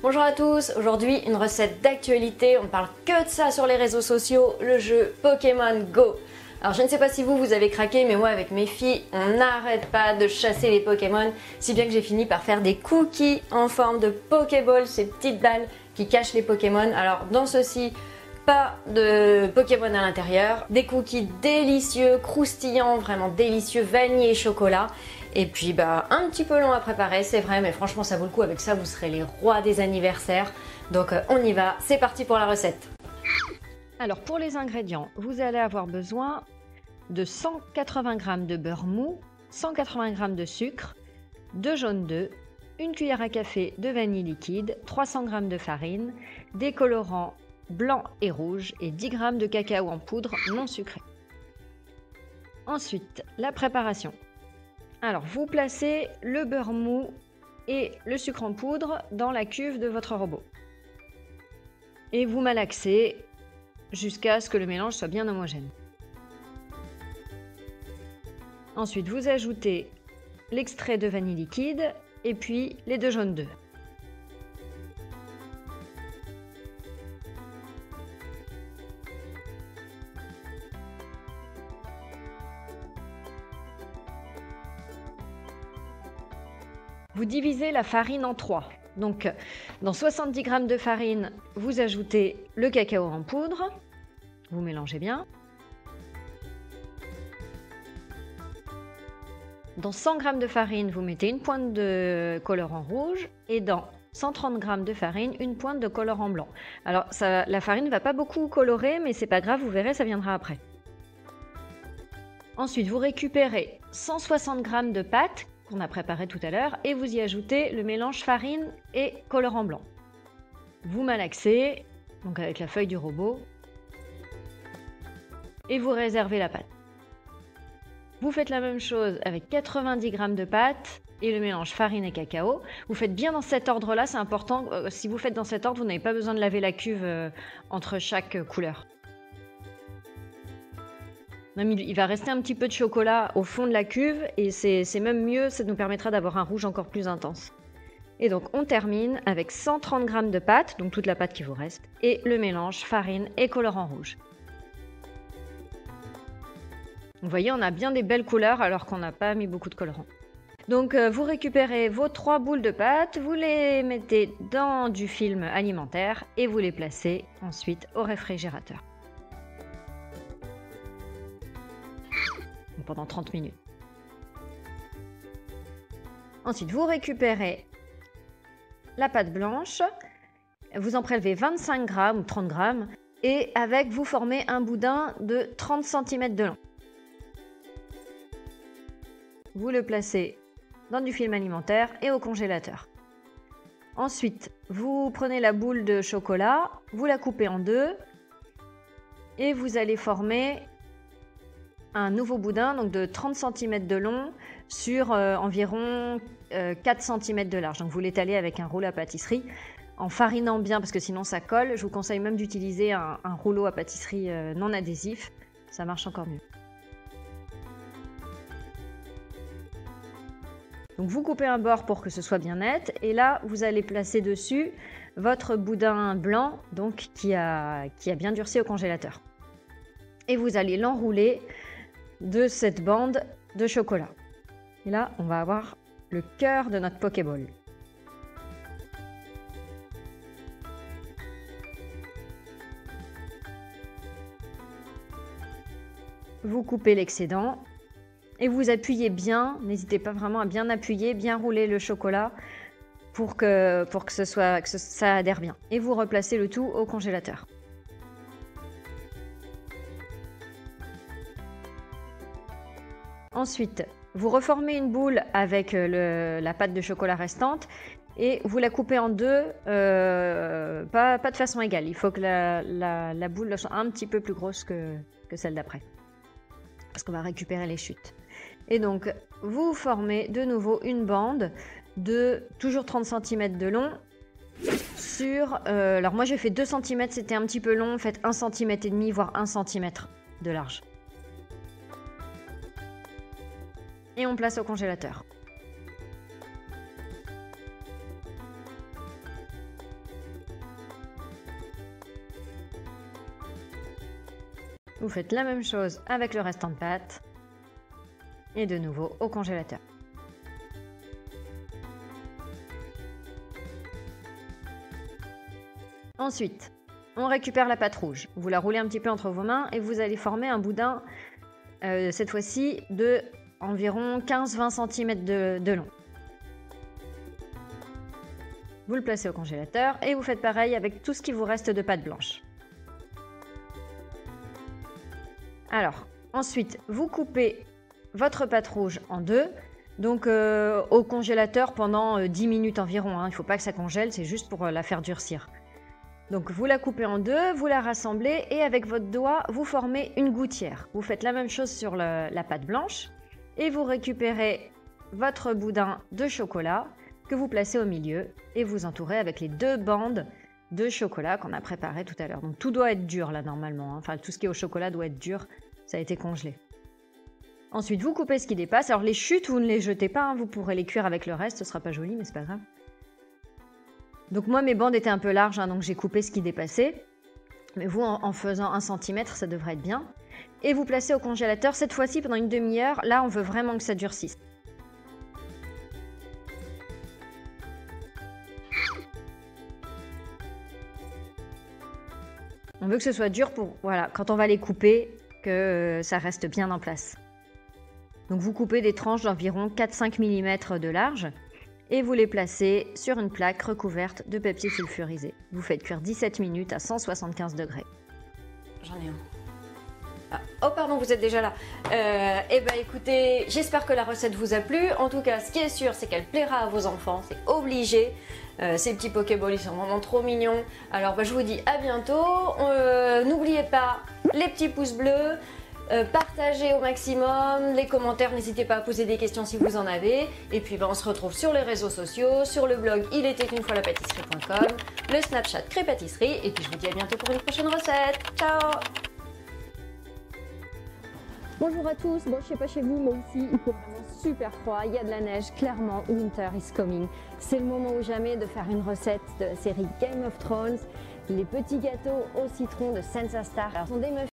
Bonjour à tous, aujourd'hui une recette d'actualité, on parle que de ça sur les réseaux sociaux, le jeu Pokémon Go. Alors je ne sais pas si vous avez craqué, mais moi avec mes filles, on n'arrête pas de chasser les Pokémon, si bien que j'ai fini par faire des cookies en forme de Pokéball, ces petites balles qui cachent les Pokémon. Alors dans ceci, pas de Pokémon à l'intérieur, des cookies délicieux, croustillants, vraiment délicieux, vanille et chocolat. Et puis un petit peu long à préparer, c'est vrai, mais franchement ça vaut le coup. Avec ça, vous serez les rois des anniversaires. Donc on y va, c'est parti pour la recette. Alors pour les ingrédients, vous allez avoir besoin de 180 g de beurre mou, 180 g de sucre, 2 jaunes d'œufs, une cuillère à café de vanille liquide, 300 g de farine, des colorants blanc et rouge et 10 g de cacao en poudre non sucré. Ensuite, la préparation. Alors, vous placez le beurre mou et le sucre en poudre dans la cuve de votre robot. Et vous malaxez jusqu'à ce que le mélange soit bien homogène. Ensuite, vous ajoutez l'extrait de vanille liquide et puis les 2 jaunes d'œufs. Vous divisez la farine en 3. Donc, dans 70 g de farine, vous ajoutez le cacao en poudre. Vous mélangez bien. Dans 100 g de farine, vous mettez une pointe de colorant rouge. Et dans 130 g de farine, une pointe de colorant blanc. Alors, la farine ne va pas beaucoup colorer, mais c'est pas grave, vous verrez, ça viendra après. Ensuite, vous récupérez 160 g de pâte qu'on a préparé tout à l'heure et vous y ajoutez le mélange farine et colorant blanc. Vous malaxez, donc avec la feuille du robot, et vous réservez la pâte. Vous faites la même chose avec 90 g de pâte et le mélange farine et cacao. Vous faites bien dans cet ordre-là, c'est important. Si vous faites dans cet ordre, vous n'avez pas besoin de laver la cuve entre chaque couleur. Même il va rester un petit peu de chocolat au fond de la cuve et c'est même mieux, ça nous permettra d'avoir un rouge encore plus intense. Et donc on termine avec 130 g de pâte, donc toute la pâte qui vous reste, et le mélange farine et colorant rouge. Vous voyez, on a bien des belles couleurs alors qu'on n'a pas mis beaucoup de colorant. Donc vous récupérez vos 3 boules de pâte, vous les mettez dans du film alimentaire et vous les placez ensuite au réfrigérateur. Pendant 30 minutes. Ensuite, vous récupérez la pâte blanche, vous en prélevez 25 g ou 30 g et avec vous formez un boudin de 30 cm de long. Vous le placez dans du film alimentaire et au congélateur. Ensuite, vous prenez la boule de chocolat, vous la coupez en deux et vous allez former un nouveau boudin donc de 30 cm de long sur environ 4 cm de large. Donc vous l'étalez avec un rouleau à pâtisserie en farinant bien parce que sinon ça colle. Je vous conseille même d'utiliser un rouleau à pâtisserie non adhésif, ça marche encore mieux. Donc vous coupez un bord pour que ce soit bien net et là vous allez placer dessus votre boudin blanc donc qui a bien durci au congélateur. Et vous allez l'enrouler de cette bande de chocolat. Et là, on va avoir le cœur de notre Pokéball. Vous coupez l'excédent et vous appuyez bien. N'hésitez pas vraiment à bien appuyer, bien rouler le chocolat pour que ça adhère bien. Et vous replacez le tout au congélateur. Ensuite, vous reformez une boule avec la pâte de chocolat restante et vous la coupez en deux, pas de façon égale. Il faut que la boule soit un petit peu plus grosse que celle d'après, parce qu'on va récupérer les chutes. Et donc, vous formez de nouveau une bande de toujours 30 cm de long sur... alors moi j'ai fait 2 cm, c'était un petit peu long, faites 1,5 cm, voire 1 cm de large. Et on place au congélateur. Vous faites la même chose avec le restant de pâte. Et de nouveau au congélateur. Ensuite, on récupère la pâte rouge. Vous la roulez un petit peu entre vos mains et vous allez former un boudin, cette fois-ci, de environ 15-20 cm de long. Vous le placez au congélateur et vous faites pareil avec tout ce qui vous reste de pâte blanche. Alors, ensuite, vous coupez votre pâte rouge en deux, donc au congélateur pendant 10 minutes environ. Il ne faut pas que ça congèle, c'est juste pour la faire durcir. Donc vous la coupez en deux, vous la rassemblez et avec votre doigt, vous formez une gouttière. Vous faites la même chose sur la pâte blanche et vous récupérez votre boudin de chocolat que vous placez au milieu et vous entourez avec les deux bandes de chocolat qu'on a préparé tout à l'heure. Donc tout doit être dur là normalement, enfin tout ce qui est au chocolat doit être dur, ça a été congelé. Ensuite vous coupez ce qui dépasse, alors les chutes vous ne les jetez pas, vous pourrez les cuire avec le reste, ce sera pas joli mais c'est pas grave. Donc moi mes bandes étaient un peu larges, donc j'ai coupé ce qui dépassait, mais vous en faisant 1 cm ça devrait être bien. Et vous placez au congélateur cette fois-ci pendant une demi-heure, là on veut vraiment que ça durcisse. On veut que ce soit dur pour, voilà, quand on va les couper, que ça reste bien en place. Donc vous coupez des tranches d'environ 4-5 mm de large et vous les placez sur une plaque recouverte de papier sulfurisé. Vous faites cuire 17 minutes à 175 degrés. J'en ai un. Ah, oh pardon, vous êtes déjà là. Eh ben écoutez, j'espère que la recette vous a plu. En tout cas, ce qui est sûr, c'est qu'elle plaira à vos enfants, c'est obligé. Ces petits Pokéballs, ils sont vraiment trop mignons. Alors je vous dis à bientôt. N'oubliez pas les petits pouces bleus. Partagez au maximum, les commentaires, n'hésitez pas à poser des questions si vous en avez. Et puis on se retrouve sur les réseaux sociaux, sur le blog ilétait-une-fois-la-pâtisserie.com, le Snapchat Crépâtisserie. Et puis je vous dis à bientôt pour une prochaine recette. Ciao! Bonjour à tous, bon je sais pas chez vous mais ici il fait vraiment super froid, il y a de la neige, clairement winter is coming. C'est le moment ou jamais de faire une recette de la série Game of Thrones. Les petits gâteaux au citron de Sansa Stark sont des muffins